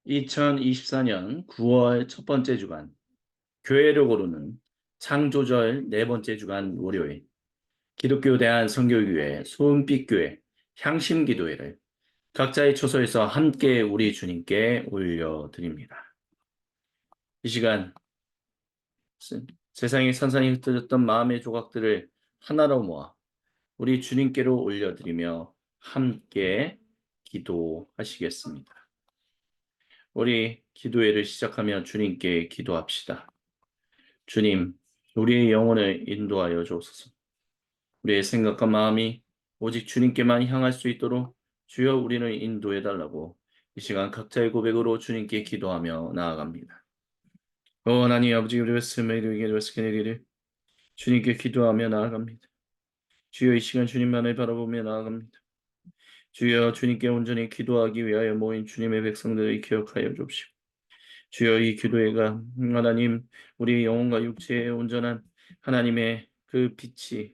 2024년 9월 첫 번째 주간, 교회를 고르는 창조절 네 번째 주간 월요일, 기독교 대한선교교회, 소은빛교회, 향심기도회를 각자의 처소에서 함께 우리 주님께 올려드립니다. 이 시간 세상에 산산이 흩어졌던 마음의 조각들을 하나로 모아 우리 주님께로 올려드리며 함께 기도하시겠습니다. 우리 기도회를 시작하며 주님께 기도합시다. 주님, 우리의 영혼을 인도하여 주옵소서. 우리의 생각과 마음이 오직 주님께만 향할 수 있도록 주여 우리를 인도해 달라고 이 시간 각자의 고백으로 주님께 기도하며 나아갑니다. 하나님 아버지, 우리 말씀을 이루게 되었으니 주님께 기도하며 나아갑니다. 주여, 이 시간 주님만을 바라보며 나아갑니다. 주여, 주님께 온전히 기도하기 위하여 모인 주님의 백성들을 기억하여 주옵시고, 주여, 이 기도회가 하나님 우리 영혼과 육체에 온전한 하나님의 그 빛이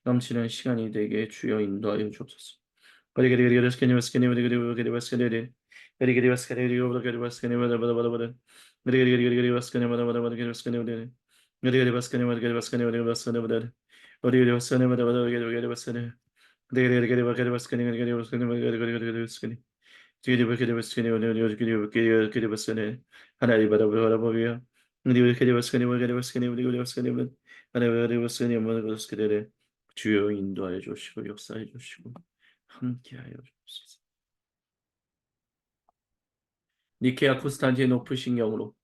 넘치는 시간이 되게 주여 인도하여 주옵소서. 하나님 바라보며 주여 인도하여 주시고 역사해 주시고 함께하여 주옵소서. 니케아 콘스탄티노플 신경으로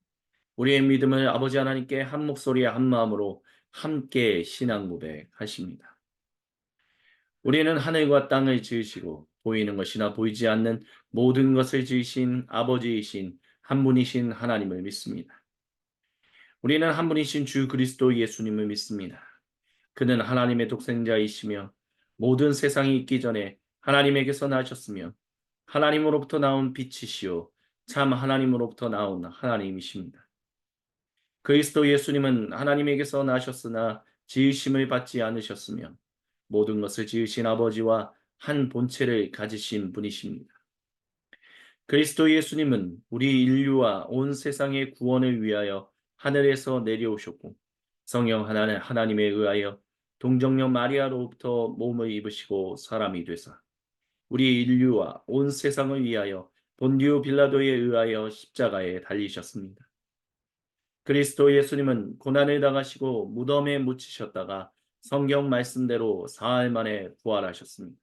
우리의 믿음을 아버지 하나님께 한 목소리에 한 마음으로 함께 신앙 고백하십니다. 우리는 하늘과 땅을 지으시고 보이는 것이나 보이지 않는 모든 것을 지으신 아버지이신 한 분이신 하나님을 믿습니다. 우리는 한 분이신 주 그리스도 예수님을 믿습니다. 그는 하나님의 독생자이시며 모든 세상이 있기 전에 하나님에게서 나셨으며 하나님으로부터 나온 빛이시요 참 하나님으로부터 나온 하나님이십니다. 그리스도 예수님은 하나님에게서 나셨으나 지으심을 받지 않으셨으며 모든 것을 지으신 아버지와 한 본체를 가지신 분이십니다. 그리스도 예수님은 우리 인류와 온 세상의 구원을 위하여 하늘에서 내려오셨고 성령 하나님에 의하여 동정녀 마리아로부터 몸을 입으시고 사람이 되사 우리 인류와 온 세상을 위하여 본디오 빌라도에 의하여 십자가에 달리셨습니다. 그리스도 예수님은 고난을 당하시고 무덤에 묻히셨다가 성경 말씀대로 사흘 만에 부활하셨습니다.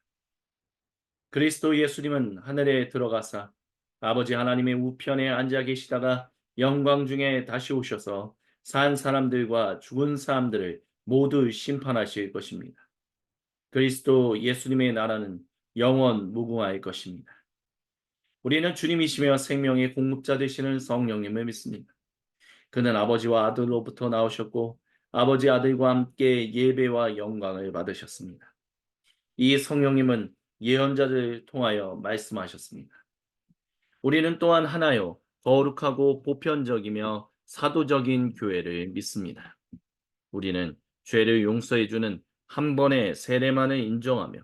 그리스도 예수님은 하늘에 들어가사 아버지 하나님의 우편에 앉아 계시다가 영광 중에 다시 오셔서 산 사람들과 죽은 사람들을 모두 심판하실 것입니다. 그리스도 예수님의 나라는 영원 무궁할 것입니다. 우리는 주님이시며 생명의 공급자 되시는 성령님을 믿습니다. 그는 아버지와 아들로부터 나오셨고 아버지 아들과 함께 예배와 영광을 받으셨습니다. 이 성령님은 예언자들을 통하여 말씀하셨습니다. 우리는 또한 하나요 거룩하고 보편적이며 사도적인 교회를 믿습니다. 우리는 죄를 용서해주는 한 번의 세례만을 인정하며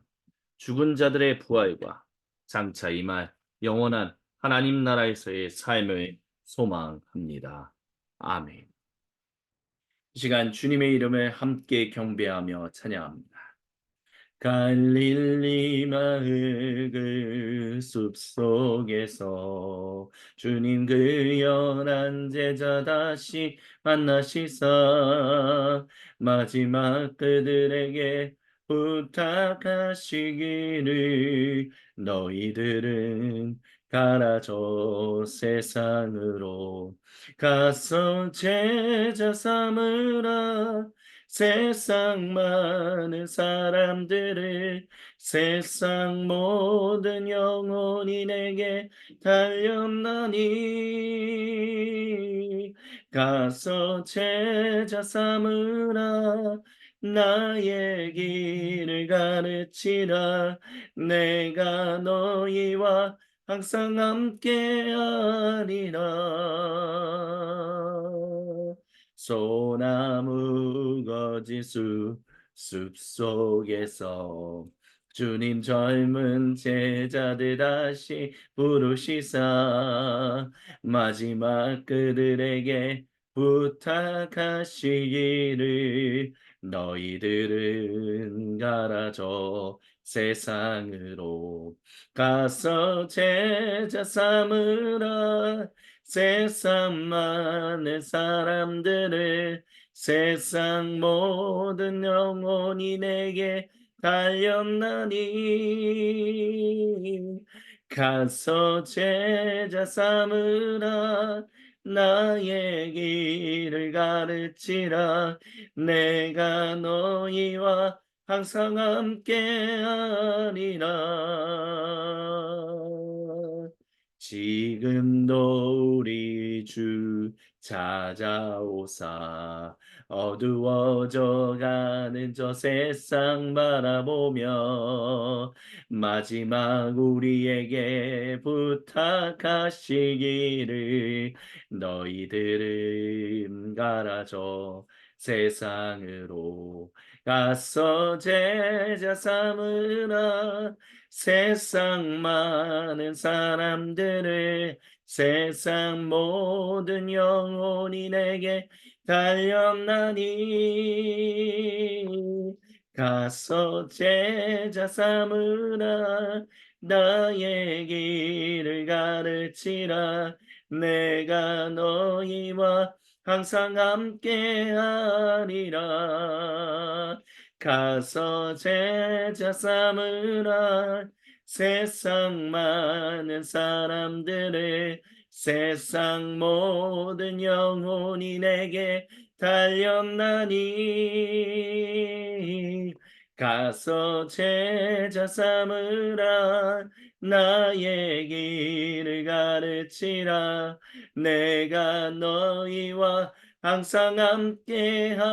죽은 자들의 부활과 장차 임할 영원한 하나님 나라에서의 삶을 소망합니다. 아멘. 이 시간 주님의 이름을 함께 경배하며 찬양합니다. 갈릴리 마을 그 숲속에서 주님 그 연한 제자 다시 만나시사 마지막 그들에게 부탁하시기를 너희들은 가라져 세상으로 가서 제자 삼으라 세상 많은 사람들을 세상 모든 영혼이 내게 달렸나니 가서 제자 삼으라 나의 길을 가르치라 내가 너희와 항상 함께하리라. 소나무 거지수 숲속에서 주님 젊은 제자들 다시 부르시사 마지막 그들에게 부탁하시기를 너희들은 가라 저 세상으로 가서 제자 삼으라 세상 많은 사람들을 세상 모든 영혼이 내게 달렸나니 가서 제자 삼으라 나의 길을 가르치라 내가 너희와 항상 함께하리라 지금도 우리 주 찾아오사 어두워져 가는 저 세상 바라보며 마지막 우리에게 부탁하시기를 너희들은 가라 저 세상으로 가서 제자 삼으라 세상 많은 사람들을 세상 모든 영혼이 내게 달렸나니 가서 제자 삼으라 나의 길을 가르치라 내가 너희와 항상 함께하리라 가서 제자 삼으라 세상 많은 사람들을 세상 모든 영혼이 내게 달렸나니 가서 제자 삼으라 나의 길을 가르치라 내가 너희와 항상 함께하리라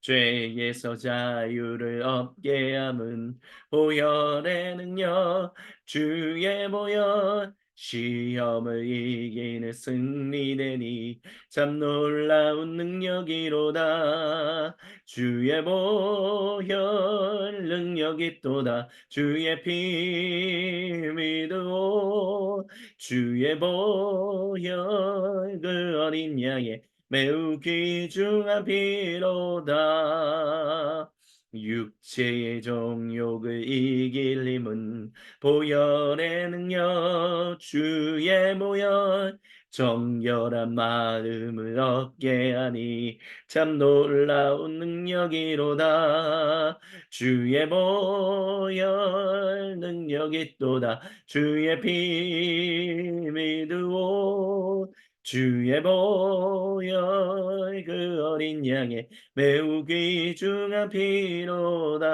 죄에서 자유를 얻게 함은 보혈의 능력 주의 보혈 시험을 이기는 승리되니 참 놀라운 능력이로다 주의 보혈 능력이 또다 주의 피 믿으오 주의 보혈 그 어린 양의 매우 귀중한 피로다. 육체의 정욕을 이길 힘은 보혈의 능력 주의 보혈 정결한 마음을 얻게 하니 참 놀라운 능력이로다 주의 보혈 능력이 또다 주의 피 믿으오 주의 보혈 그 어린 양의 매우 귀중한 피로다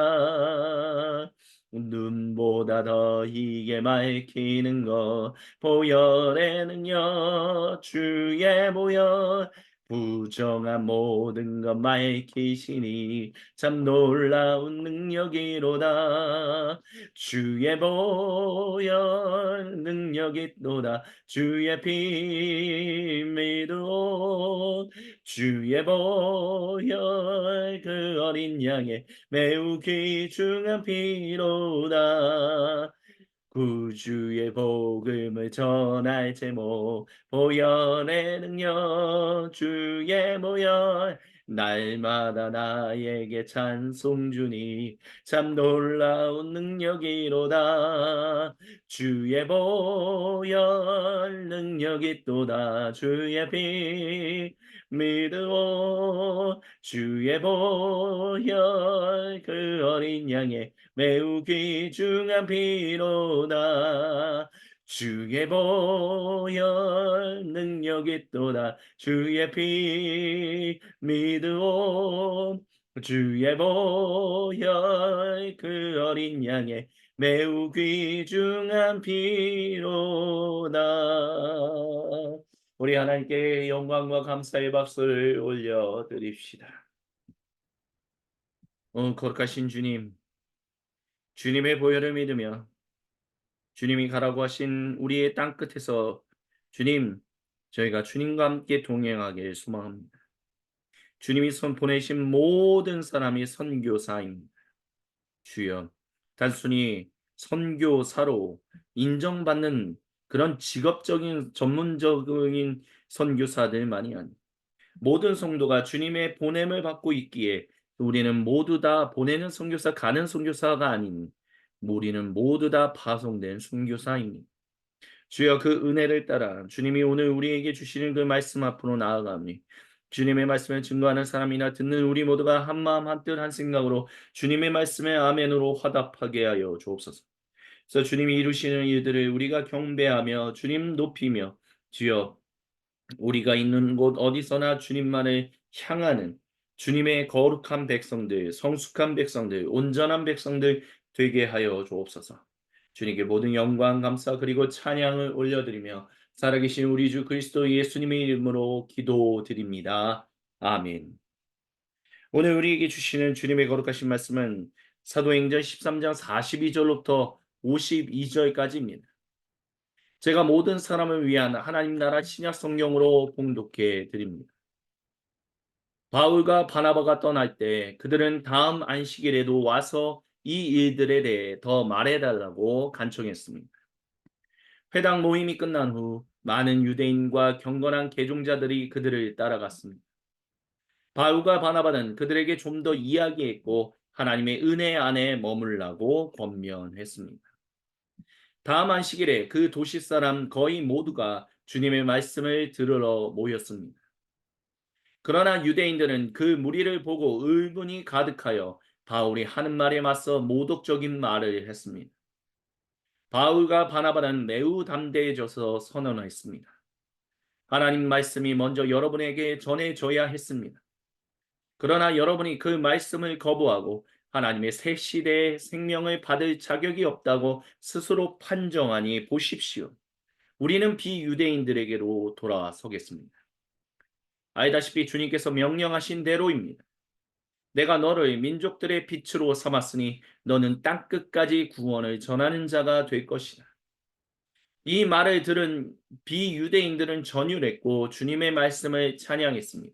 눈보다 더 희게 밝히는 것 보혈의 능력 주의 보혈 부정한 모든 것 밝히시니 참 놀라운 능력이로다 주의 보혈 능력이 또다 주의 피 믿어 주의 보혈 그 어린 양의 매우 귀중한 피로다 구주의 복음을 전할 제목 보혈의 능력 주의 보혈 날마다 나에게 찬송 주니 참 놀라운 능력이로다 주의 보혈 능력이 또다 주의 피 믿으오 주의 보혈 그 어린 양의 매우 귀중한 피로다 주의 보혈 능력이 또다 주의 피 믿으오 주의 보혈 그 어린 양의 매우 귀중한 피로다. 우리 하나님께 영광과 감사의 박수를 올려드립시다. 거룩하신 주님, 주님의 보혈을 믿으며 주님이 가라고 하신 우리의 땅 끝에서 주님, 저희가 주님과 함께 동행하길 소망합니다. 주님이 보내신 모든 사람이 선교사입니다. 주여, 단순히 선교사로 인정받는 그런 직업적인 전문적인 선교사들만이 아니 모든 성도가 주님의 보냄을 받고 있기에 우리는 모두 다 보내는 선교사, 가는 선교사가 아닌 우리는 모두 다 파송된 선교사입니다. 주여 그 은혜를 따라 주님이 오늘 우리에게 주시는 그 말씀 앞으로 나아가니 주님의 말씀을 증거하는 사람이나 듣는 우리 모두가 한마음 한뜻 한 생각으로 주님의 말씀에 아멘으로 화답하게 하여 주옵소서. 그래서 주님이 이루시는 일들을 우리가 경배하며 주님 높이며 주여 우리가 있는 곳 어디서나 주님만을 향하는 주님의 거룩한 백성들, 성숙한 백성들, 온전한 백성들 되게 하여 주옵소서. 주님께 모든 영광, 감사 그리고 찬양을 올려드리며 살아계신 우리 주 그리스도 예수님의 이름으로 기도드립니다. 아멘. 오늘 우리에게 주시는 주님의 거룩하신 말씀은 사도행전 13장 42절로부터 52절까지입니다. 제가 모든 사람을 위한 하나님 나라 신약 성경으로 봉독해 드립니다. 바울과 바나바가 떠날 때 그들은 다음 안식일에도 와서 이 일들에 대해 더 말해달라고 간청했습니다. 회당 모임이 끝난 후 많은 유대인과 경건한 개종자들이 그들을 따라갔습니다. 바울과 바나바는 그들에게 좀 더 이야기했고 하나님의 은혜 안에 머물라고 권면했습니다. 다음 안식일에 그 도시 사람 거의 모두가 주님의 말씀을 들으러 모였습니다. 그러나 유대인들은 그 무리를 보고 의문이 가득하여 바울이 하는 말에 맞서 모독적인 말을 했습니다. 바울과 바나바는 매우 담대해져서 선언했습니다. 하나님 말씀이 먼저 여러분에게 전해져야 했습니다. 그러나 여러분이 그 말씀을 거부하고 하나님의 새 시대의 생명을 받을 자격이 없다고 스스로 판정하니 보십시오. 우리는 비유대인들에게로 돌아서겠습니다. 알다시피 주님께서 명령하신 대로입니다. 내가 너를 민족들의 빛으로 삼았으니 너는 땅끝까지 구원을 전하는 자가 될 것이다. 이 말을 들은 비유대인들은 전율했고 주님의 말씀을 찬양했습니다.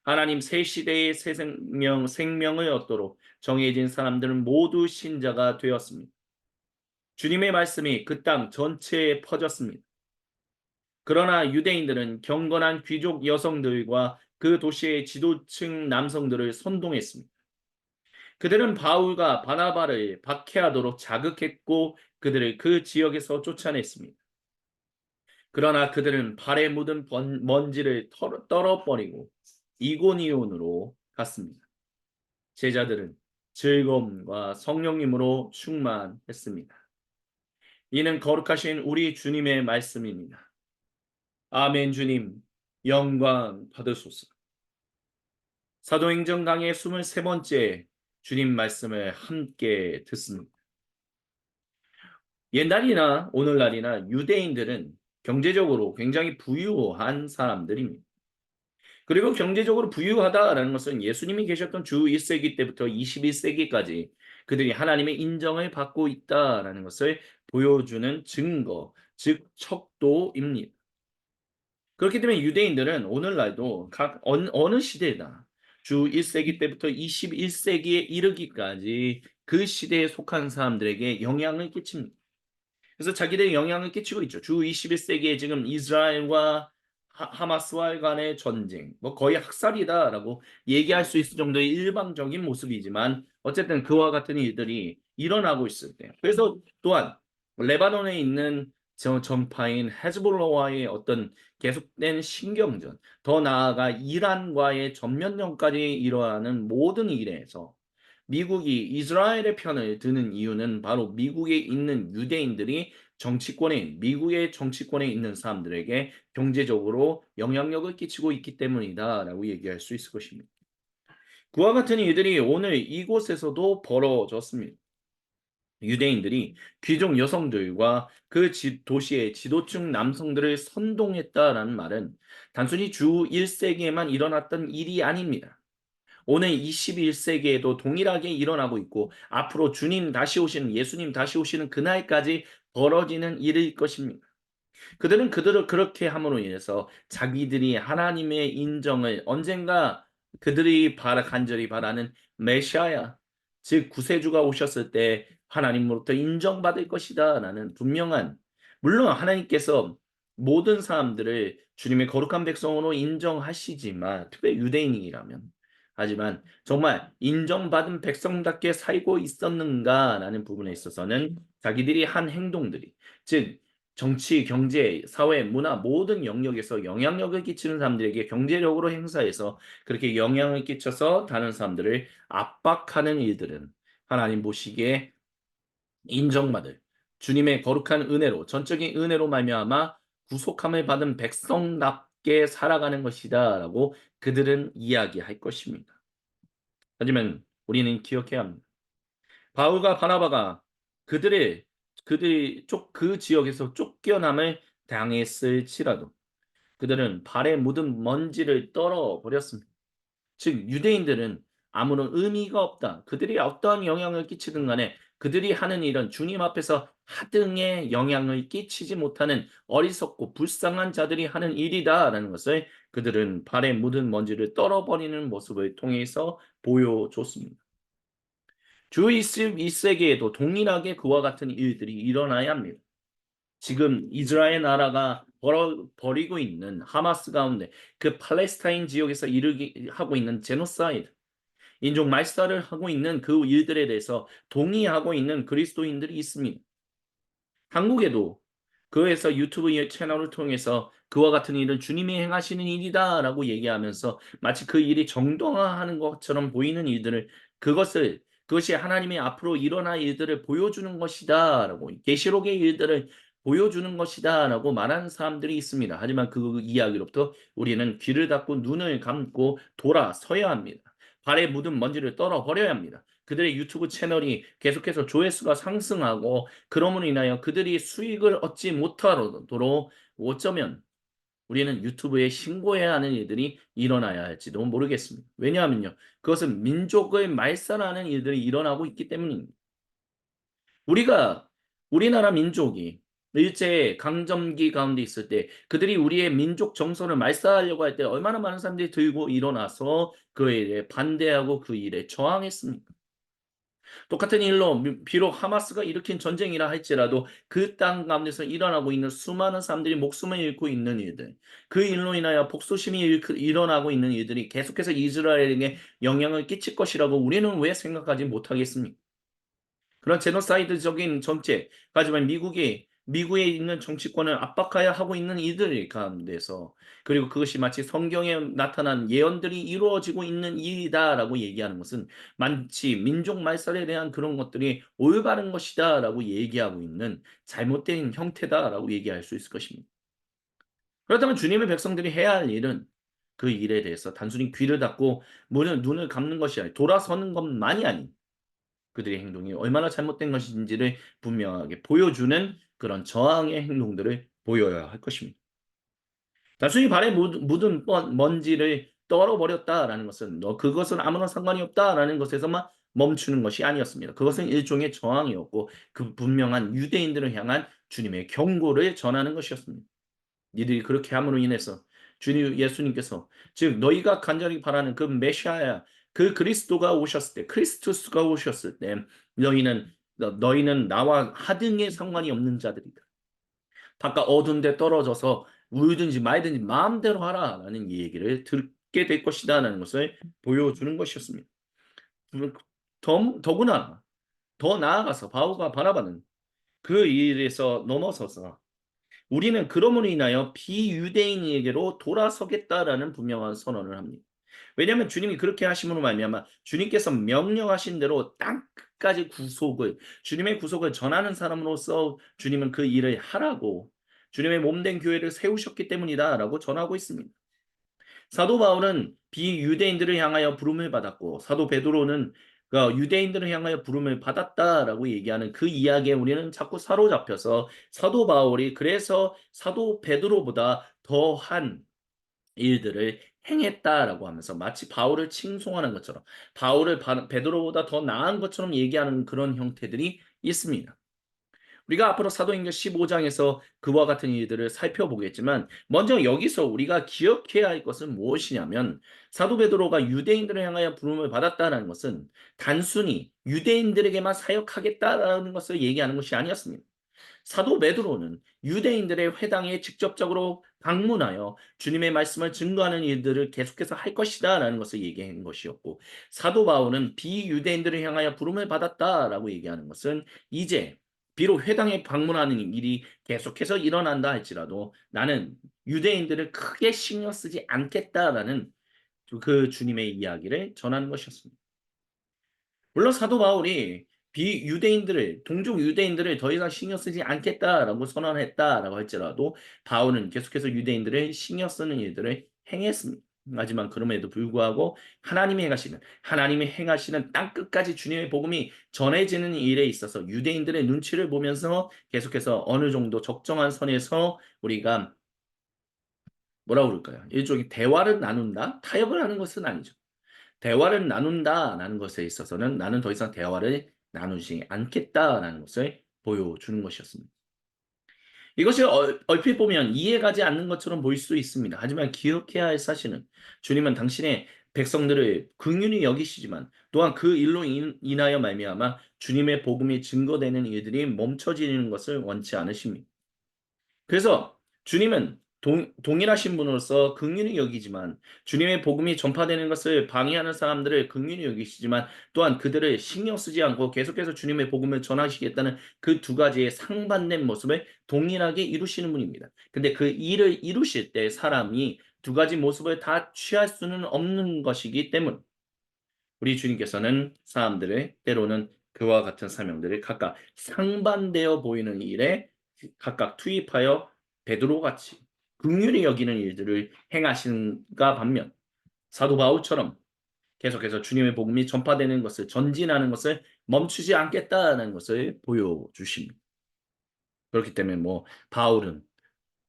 하나님 새 시대의 새 생명을 얻도록 정해진 사람들은 모두 신자가 되었습니다. 주님의 말씀이 그 땅 전체에 퍼졌습니다. 그러나 유대인들은 경건한 귀족 여성들과 그 도시의 지도층 남성들을 선동했습니다. 그들은 바울과 바나바를 박해하도록 자극했고 그들을 그 지역에서 쫓아냈습니다. 그러나 그들은 발에 묻은 먼지를 떨어버리고 이고니온으로 갔습니다. 제자들은 즐거움과 성령님으로 충만했습니다. 이는 거룩하신 우리 주님의 말씀입니다. 아멘. 주님 영광 받으소서. 사도행전 강의 23번째 주님 말씀을 함께 듣습니다. 옛날이나 오늘날이나 유대인들은 경제적으로 굉장히 부유한 사람들입니다. 그리고 경제적으로 부유하다라는 것은 예수님이 계셨던 주 1세기 때부터 21세기까지 그들이 하나님의 인정을 받고 있다라는 것을 보여주는 증거, 즉 척도입니다. 그렇기 때문에 유대인들은 오늘날도 각 어느 시대나 주 1세기 때부터 21세기에 이르기까지 그 시대에 속한 사람들에게 영향을 끼칩니다. 그래서 자기들이 영향을 끼치고 있죠. 주 21세기에 지금 이스라엘과 하마스와 간의 전쟁, 뭐 거의 학살이다라고 얘기할 수 있을 정도의 일방적인 모습이지만 어쨌든 그와 같은 일들이 일어나고 있을 때. 그래서 또한 레바논에 있는 전파인 헤즈볼라와의 어떤 계속된 신경전, 더 나아가 이란과의 전면전까지 일어나는 모든 일에서 미국이 이스라엘의 편을 드는 이유는 바로 미국에 있는 유대인들이 미국의 정치권에 있는 사람들에게 경제적으로 영향력을 끼치고 있기 때문이다라고 얘기할 수 있을 것입니다. 그와 같은 일들이 오늘 이곳에서도 벌어졌습니다. 유대인들이 귀족 여성들과 그 도시의 지도층 남성들을 선동했다라는 말은 단순히 주 1세기에만 일어났던 일이 아닙니다. 오늘 21세기에도 동일하게 일어나고 있고 앞으로 예수님 다시 오시는 그날까지 벌어지는 일일 것입니다. 그들을 그렇게 함으로 인해서 자기들이 하나님의 인정을 언젠가 그들이 간절히 바라는 메시아야, 즉 구세주가 오셨을 때 하나님으로부터 인정받을 것이다라는 분명한, 물론 하나님께서 모든 사람들을 주님의 거룩한 백성으로 인정하시지만 특별히 유대인이라면, 하지만 정말 인정받은 백성답게 살고 있었는가라는 부분에 있어서는 자기들이 한 행동들이, 즉 정치, 경제, 사회, 문화 모든 영역에서 영향력을 끼치는 사람들에게 경제력으로 행사해서 그렇게 영향을 끼쳐서 다른 사람들을 압박하는 일들은 하나님 보시기에 인정받을 주님의 거룩한 은혜로, 전적인 은혜로 말미암아 구속함을 받은 백성답게 살아가는 것이다라고 그들은 이야기할 것입니다. 하지만 우리는 기억해야 합니다. 바울과 바나바가 그들의 그들이 그 지역에서 쫓겨남을 당했을지라도 그들은 발에 묻은 먼지를 떨어 버렸습니다. 즉 유대인들은 아무런 의미가 없다. 그들이 어떠한 영향을 끼치든 간에 그들이 하는 일은 주님 앞에서 하등의 영향을 끼치지 못하는 어리석고 불쌍한 자들이 하는 일이다라는 것을 그들은 발에 묻은 먼지를 떨어버리는 모습을 통해서 보여줬습니다. 주 21세기에도 동일하게 그와 같은 일들이 일어나야 합니다. 지금 이스라엘 나라가 벌이고 있는 하마스 가운데 그 팔레스타인 지역에서 하고 있는 제노사이드, 인종 말살을 하고 있는 그 일들에 대해서 동의하고 있는 그리스도인들이 있습니다. 한국에도 그에서 유튜브 채널을 통해서 그와 같은 일은 주님이 행하시는 일이다라고 얘기하면서 마치 그 일이 정당화하는 것처럼 보이는 일들을, 그것이 하나님의 앞으로 일어날 일들을 보여주는 것이다라고, 계시록의 일들을 보여주는 것이다라고 말하는 사람들이 있습니다. 하지만 그 이야기로부터 우리는 귀를 닫고 눈을 감고 돌아서야 합니다. 발에 묻은 먼지를 떨어버려야 합니다. 그들의 유튜브 채널이 계속해서 조회수가 상승하고 그러므로 인하여 그들이 수익을 얻지 못하도록 어쩌면 우리는 유튜브에 신고해야 하는 일들이 일어나야 할지도 모르겠습니다. 왜냐하면요, 그것은 민족을 말살하는 일들이 일어나고 있기 때문입니다. 우리나라 민족이 일제 강점기 가운데 있을 때 그들이 우리의 민족 정서를 말살하려고 할 때 얼마나 많은 사람들이 들고 일어나서 그 일에 반대하고 그 일에 저항했습니까? 똑같은 일로 비록 하마스가 일으킨 전쟁이라 할지라도 그 땅 가운데서 일어나고 있는 수많은 사람들이 목숨을 잃고 있는 일들, 그 일로 인하여 복수심이 일어나고 있는 일들이 계속해서 이스라엘에게 영향을 끼칠 것이라고 우리는 왜 생각하지 못하겠습니까? 그런 제노사이드적인 정책, 하지만 미국에 있는 정치권을 압박하여 하고 있는 이들 가운데서, 그리고 그것이 마치 성경에 나타난 예언들이 이루어지고 있는 일이다라고 얘기하는 것은 마치 민족 말살에 대한 그런 것들이 올바른 것이다라고 얘기하고 있는 잘못된 형태다라고 얘기할 수 있을 것입니다. 그렇다면 주님의 백성들이 해야 할 일은 그 일에 대해서 단순히 귀를 닫고 눈을 감는 것이 아니라 돌아서는 것만이 아닌 그들의 행동이 얼마나 잘못된 것인지를 분명하게 보여주는 그런 저항의 행동들을 보여야 할 것입니다. 단순히 발에 묻은 먼지를 떨어버렸다라는 것은 그것은 아무런 상관이 없다라는 것에서만 멈추는 것이 아니었습니다. 그것은 일종의 저항이었고 그 분명한 유대인들을 향한 주님의 경고를 전하는 것이었습니다. 니들이 그렇게 함으로 인해서 주님 예수님께서, 즉 너희가 간절히 바라는 그 메시아야, 그 그리스도가 오셨을 때, 크리스투스가 오셨을 때 너희는 나와 하등의 상관이 없는 자들이다. 바깥 어두운 데 떨어져서 울든지 말든지 마음대로 하라라는 이 얘기를 듣게 될 것이다라는 것을 보여주는 것이었습니다. 더구나 더 나아가서 바울과 바나바는 그 일에서 넘어서서 우리는 그러므로 인하여 비유대인에게로 돌아서겠다라는 분명한 선언을 합니다. 왜냐하면 주님이 그렇게 하심으로 말미암아 주님께서 명령하신 대로 땅 끝까지 주님의 구속을 전하는 사람으로서 주님은 그 일을 하라고 주님의 몸된 교회를 세우셨기 때문이다라고 전하고 있습니다. 사도 바울은 비유대인들을 향하여 부름을 받았고 사도 베드로는 유대인들을 향하여 부름을 받았다라고 얘기하는 그 이야기에 우리는 자꾸 사로잡혀서 사도 바울이 그래서 사도 베드로보다 더한 일들을 행했다라고 하면서 마치 바울을 칭송하는 것처럼 베드로보다 더 나은 것처럼 얘기하는 그런 형태들이 있습니다. 우리가 앞으로 사도행전 15장에서 그와 같은 일들을 살펴보겠지만 먼저 여기서 우리가 기억해야 할 것은 무엇이냐면 사도 베드로가 유대인들을 향하여 부름을 받았다는 것은 단순히 유대인들에게만 사역하겠다라는 것을 얘기하는 것이 아니었습니다. 사도 베드로는 유대인들의 회당에 직접적으로 방문하여 주님의 말씀을 증거하는 일들을 계속해서 할 것이다라는 것을 얘기한 것이었고, 사도 바울은 비유대인들을 향하여 부름을 받았다라고 얘기하는 것은 이제 비록 회당에 방문하는 일이 계속해서 일어난다 할지라도 나는 유대인들을 크게 신경 쓰지 않겠다라는 그 주님의 이야기를 전하는 것이었습니다. 물론 사도 바울이 비유대인들을 동족 유대인들을 더 이상 신경 쓰지 않겠다라고 선언했다라고 할지라도 바울은 계속해서 유대인들을 신경 쓰는 일들을 행했습니다. 하지만 그럼에도 불구하고 하나님이 행하시는 땅 끝까지 주님의 복음이 전해지는 일에 있어서 유대인들의 눈치를 보면서 계속해서 어느 정도 적정한 선에서 우리가 뭐라 그럴까요? 일종의 대화를 나눈다? 타협을 하는 것은 아니죠. 대화를 나눈다라는 것에 있어서는 나는 더 이상 대화를 나누지 않겠다라는 것을 보여주는 것이었습니다. 이것이 얼핏 보면 이해가지 않는 것처럼 보일 수 있습니다. 하지만 기억해야 할 사실은 주님은 당신의 백성들을 긍휼히 여기시지만 또한 그 일로 인하여 말미암아 주님의 복음이 증거되는 일들이 멈춰지는 것을 원치 않으십니다. 그래서 주님은 동일하신 분으로서 긍휼히 여기지만 주님의 복음이 전파되는 것을 방해하는 사람들을 긍휼히 여기시지만 또한 그들을 신경 쓰지 않고 계속해서 주님의 복음을 전하시겠다는 그 두 가지의 상반된 모습을 동일하게 이루시는 분입니다. 근데 그 일을 이루실 때 사람이 두 가지 모습을 다 취할 수는 없는 것이기 때문 우리 주님께서는 사람들을 때로는 그와 같은 사명들을 각각 상반되어 보이는 일에 각각 투입하여 베드로같이 긍휼히 여기는 일들을 행하신가 반면 사도 바울처럼 계속해서 주님의 복음이 전파되는 것을 전진하는 것을 멈추지 않겠다는 것을 보여주십니다. 그렇기 때문에 뭐 바울은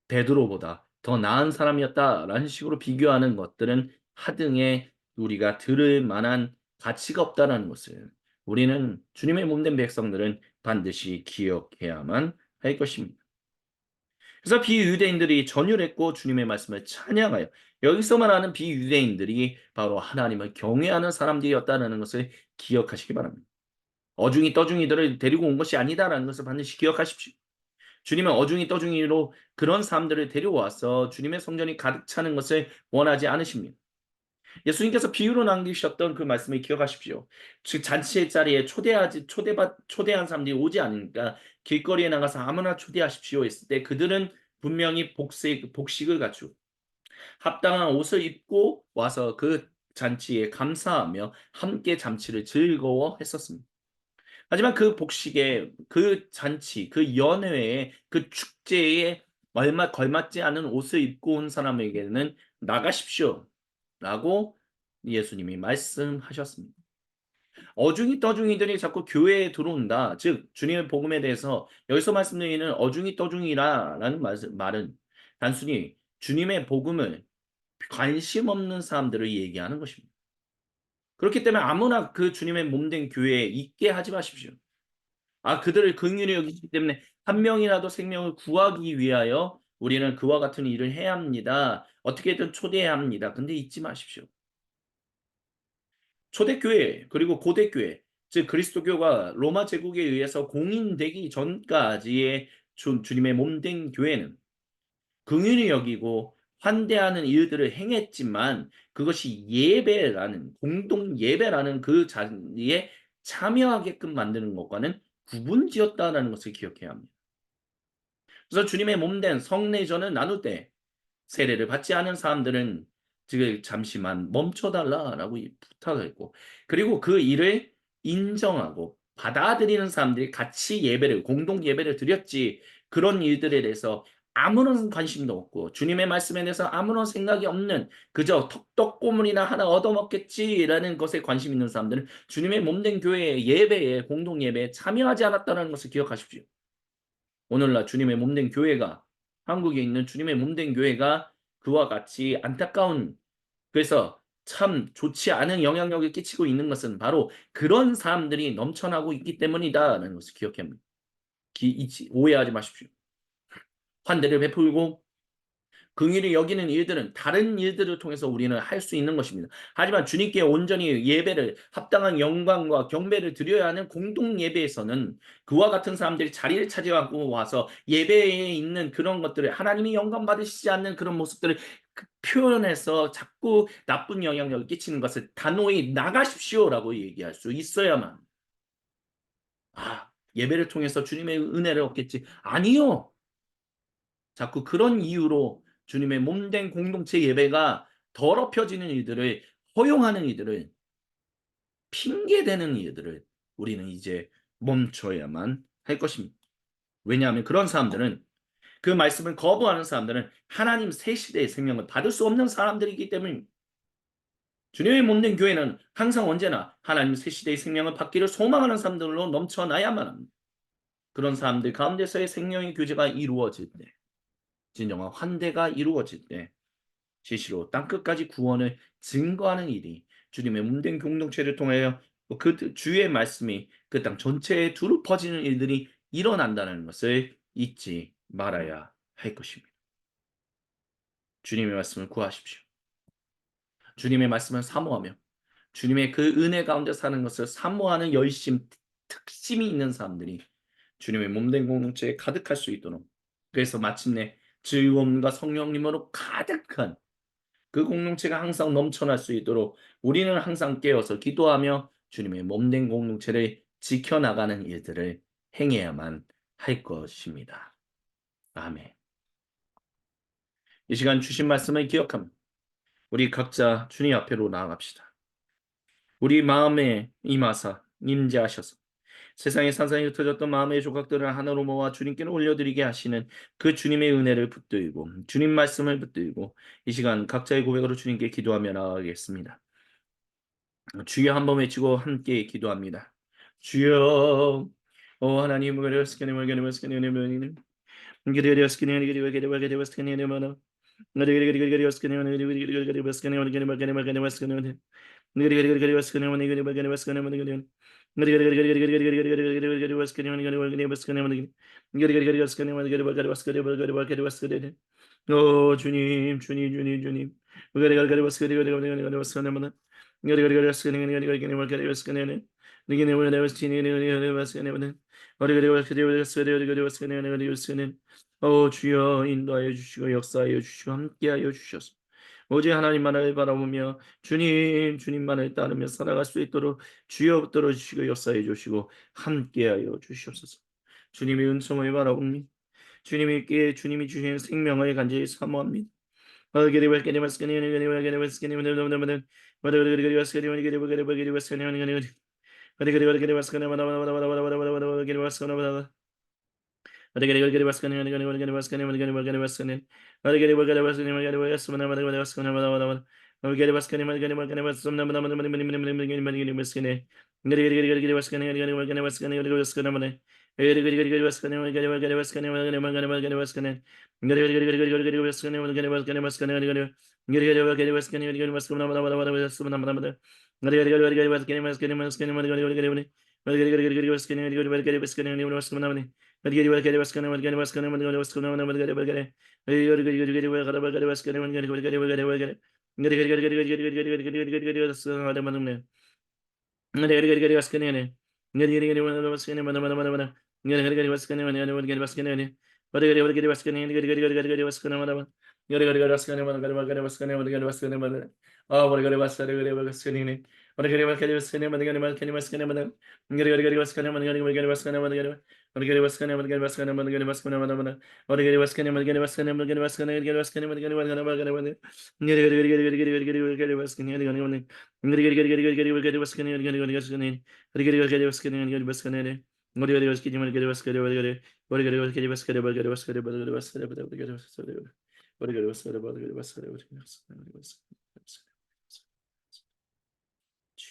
베드로보다 더 나은 사람이었다라는 식으로 비교하는 것들은 하등에 우리가 들을 만한 가치가 없다라는 것을 우리는 주님의 몸된 백성들은 반드시 기억해야만 할 것입니다. 그래서 비유대인들이 전율했고 주님의 말씀을 찬양하여 여기서 말하는 비유대인들이 바로 하나님을 경외하는 사람들이었다는 것을 기억하시기 바랍니다. 어중이 떠중이들을 데리고 온 것이 아니다라는 것을 반드시 기억하십시오. 주님은 어중이 떠중이로 그런 사람들을 데려와서 주님의 성전이 가득 차는 것을 원하지 않으십니다. 예수님께서 비유로 남기셨던 그 말씀을 기억하십시오. 즉 잔치의 자리에 초대한 사람들이 오지 않으니까 길거리에 나가서 아무나 초대하십시오 했을 때 그들은 분명히 복식을 갖추고 합당한 옷을 입고 와서 그 잔치에 감사하며 함께 잔치를 즐거워했었습니다. 하지만 그 복식에 그 잔치, 그 연회에 그 축제에 얼마 걸맞지 않은 옷을 입고 온 사람에게는 나가십시오. 라고 예수님이 말씀하셨습니다. 어중이 떠중이들이 자꾸 교회에 들어온다. 즉 주님의 복음에 대해서 여기서 말씀드리는 어중이 떠중이라는 말은 단순히 주님의 복음을 관심 없는 사람들을 얘기하는 것입니다. 그렇기 때문에 아무나 그 주님의 몸된 교회에 있게 하지 마십시오. 그들을 긍휼히 여기기 때문에 한 명이라도 생명을 구하기 위하여 우리는 그와 같은 일을 해야 합니다. 어떻게든 초대해야 합니다. 근데 잊지 마십시오. 초대교회 그리고 고대교회 즉 그리스도교가 로마 제국에 의해서 공인되기 전까지의 주님의 몸된 교회는 긍휼히 여기고 환대하는 일들을 행했지만 그것이 예배라는 공동 예배라는 그 자리에 참여하게끔 만드는 것과는 구분지었다라는 것을 기억해야 합니다. 그래서 주님의 몸된 성례전을 나눌 때 세례를 받지 않은 사람들은 지금 잠시만 멈춰달라라고 부탁을 했고 그리고 그 일을 인정하고 받아들이는 사람들이 같이 공동 예배를 드렸지 그런 일들에 대해서 아무런 관심도 없고 주님의 말씀에 대해서 아무런 생각이 없는 그저 떡고물이나 하나 얻어먹겠지라는 것에 관심 있는 사람들은 주님의 몸된 교회의 예배에 공동 예배에 참여하지 않았다는 것을 기억하십시오. 오늘날 주님의 몸된 교회가 한국에 있는 주님의 몸된 교회가 그와 같이 안타까운 그래서 참 좋지 않은 영향력을 끼치고 있는 것은 바로 그런 사람들이 넘쳐나고 있기 때문이다라는 것을 기억해야 합니다. 오해하지 마십시오. 환대를 베풀고 긍휼히 여기는 일들은 다른 일들을 통해서 우리는 할 수 있는 것입니다. 하지만 주님께 온전히 예배를 합당한 영광과 경배를 드려야 하는 공동 예배에서는 그와 같은 사람들이 자리를 차지하고 와서 예배에 있는 그런 것들을 하나님이 영광 받으시지 않는 그런 모습들을 표현해서 자꾸 나쁜 영향력을 끼치는 것을 단호히 나가십시오라고 얘기할 수 있어야만 예배를 통해서 주님의 은혜를 얻겠지. 아니요. 자꾸 그런 이유로 주님의 몸된 공동체 예배가 더럽혀지는 일들을 허용하는 일들을 핑계대는 일들을 우리는 이제 멈춰야만 할 것입니다. 왜냐하면 그런 사람들은 그 말씀을 거부하는 사람들은 하나님 새 시대의 생명을 받을 수 없는 사람들이기 때문입니다. 주님의 몸된 교회는 항상 언제나 하나님 새 시대의 생명을 받기를 소망하는 사람들로 넘쳐나야만 합니다. 그런 사람들 가운데서의 생명의 교제가 이루어질 때, 진정한 환대가 이루어질 때 시시로 땅끝까지 구원을 증거하는 일이 주님의 몸된 공동체를 통하여 그 주의 말씀이 그 땅 전체에 두루 퍼지는 일들이 일어난다는 것을 잊지 말아야 할 것입니다. 주님의 말씀을 구하십시오. 주님의 말씀을 사모하며 주님의 그 은혜 가운데 사는 것을 사모하는 열심, 특심이 있는 사람들이 주님의 몸된 공동체에 가득할 수 있도록, 그래서 마침내 즐거움과 성령님으로 가득한 그 공동체가 항상 넘쳐날 수 있도록 우리는 항상 깨어서 기도하며 주님의 몸된 공동체를 지켜나가는 일들을 행해야만 할 것입니다. 아멘. 이 시간 주신 말씀을 기억하며 우리 각자 주님 앞에로 나아갑시다. 우리 마음에 임하사 임재하셔서 세상에 산산이 흩어졌던 마음의 조각들을 하나로 모아 주님께로 올려드리게 하시는 그 주님의 은혜를 붙들고 주님 말씀을 붙들고 이 시간 각자의 고백으로 주님께 기도하며 나아가겠습니다. 주여 한번 외치고 함께 기도합니다. 주여, 오 하나님, 오 주님, 주님, 주님, 주님. 오 주여 인도하여 주시고 역사하여 주시고 함께하여 주셔서 오직 하나님만을 바라보며 주님, 주님만을 따르며 살아갈 수 있도록 주여 붙들어 주시고 역사해 주시고 함께하여 주시옵소서. 주님의 은총을 바라봅니다. 주님이 주신 생명을 간절히 사모합니다.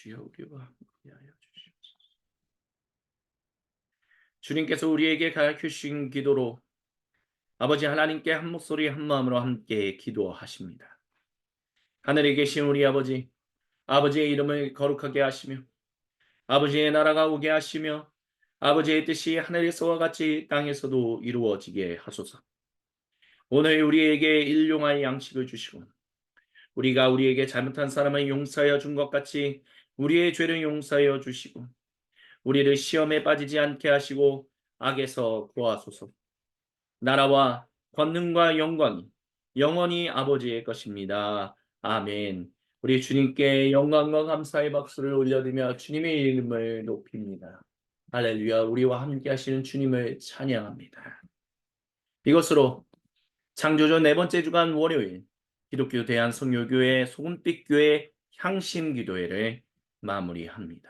주여 우리와 함께하여 주시옵소서. 주님께서 우리에게 가르치신 기도로 아버지 하나님께 한 목소리 한 마음으로 함께 기도하십니다. 하늘에 계신 우리 아버지, 아버지의 이름을 거룩하게 하시며 아버지의 나라가 오게 하시며 아버지의 뜻이 하늘에서와 같이 땅에서도 이루어지게 하소서. 오늘 우리에게 일용할 양식을 주시고 우리가 우리에게 잘못한 사람을 용서하여 준 것 같이 우리의 죄를 용서하여 주시고 우리를 시험에 빠지지 않게 하시고 악에서 구하소서. 나라와 권능과 영광이 영원히 아버지의 것입니다. 아멘. 우리 주님께 영광과 감사의 박수를 올려드리며 주님의 이름을 높입니다. 할렐루야. 우리와 함께 하시는 주님을 찬양합니다. 이것으로 창조주 네 번째 주간 월요일 기독교 대한성교교회 소금빛교회 향심기도회를 마무리합니다.